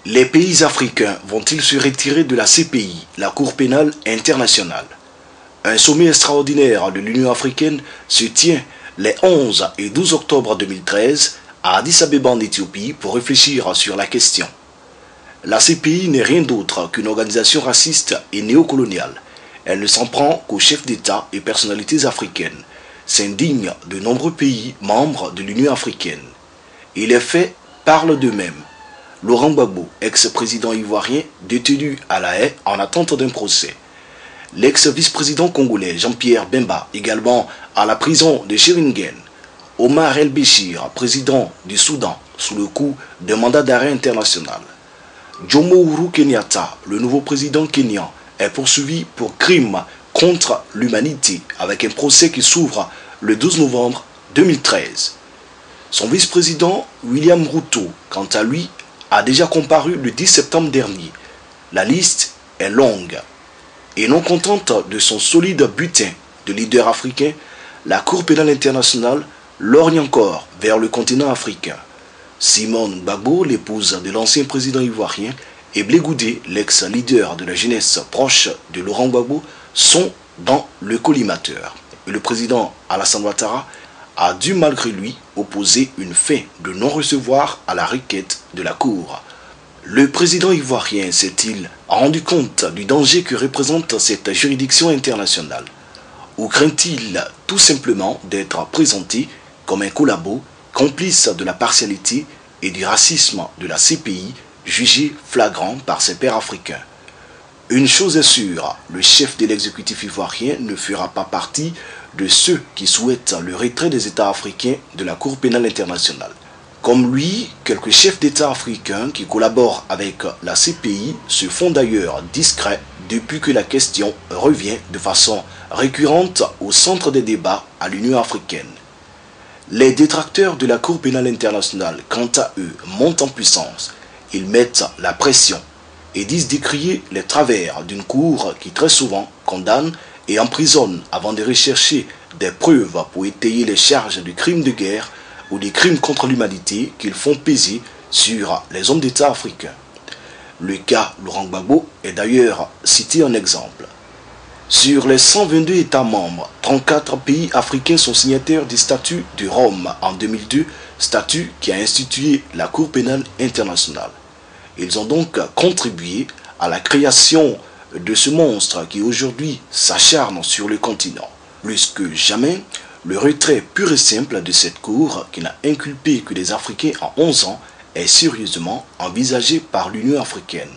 Les pays africains vont-ils se retirer de la CPI, la Cour pénale internationale? Un sommet extraordinaire de l'Union africaine se tient les 11 et 12 octobre 2013 à Addis Abeba en Éthiopie pour réfléchir sur la question. La CPI n'est rien d'autre qu'une organisation raciste et néocoloniale. Elle ne s'en prend qu'aux chefs d'État et personnalités africaines, s'indigne de nombreux pays membres de l'Union africaine. Et les faits parlent d'eux-mêmes. Laurent Gbagbo, ex-président ivoirien, détenu à La Haye en attente d'un procès. L'ex-vice-président congolais Jean-Pierre Bemba, également à la prison de Cheringen. Omar El-Béchir, président du Soudan, sous le coup d'un mandat d'arrêt international. Jomo Uhuru Kenyatta, le nouveau président kényan, est poursuivi pour crime contre l'humanité avec un procès qui s'ouvre le 12 novembre 2013. Son vice-président William Ruto, quant à lui, a déjà comparu le 10 septembre dernier. La liste est longue. Et non contente de son solide butin de leader africain, la Cour pénale internationale lorgne encore vers le continent africain. Simone Gbagbo, l'épouse de l'ancien président ivoirien, et Blé Goudé, l'ex-leader de la jeunesse proche de Laurent Gbagbo, sont dans le collimateur. Et le président Alassane Ouattara a dû malgré lui opposer une fin de non-recevoir à la requête de la Cour. Le président ivoirien s'est-il rendu compte du danger que représente cette juridiction internationale? Ou craint-il tout simplement d'être présenté comme un collabo, complice de la partialité et du racisme de la CPI, jugé flagrant par ses pairs africains? Une chose est sûre, le chef de l'exécutif ivoirien ne fera pas partie de ceux qui souhaitent le retrait des États africains de la Cour pénale internationale. Comme lui, quelques chefs d'État africains qui collaborent avec la CPI se font d'ailleurs discrets depuis que la question revient de façon récurrente au centre des débats à l'Union africaine. Les détracteurs de la Cour pénale internationale, quant à eux, montent en puissance. Ils mettent la pression et disent décrier les travers d'une cour qui très souvent condamne et emprisonne avant de rechercher des preuves pour étayer les charges de crimes de guerre ou des crimes contre l'humanité qu'ils font peser sur les hommes d'État africains. Le cas Laurent Gbagbo est d'ailleurs cité en exemple. Sur les 122 États membres, 34 pays africains sont signataires du statut de Rome en 2002, statut qui a institué la Cour pénale internationale. Ils ont donc contribué à la création de ce monstre qui aujourd'hui s'acharne sur le continent. Plus que jamais, le retrait pur et simple de cette cour, qui n'a inculpé que des Africains en 11 ans, est sérieusement envisagé par l'Union africaine.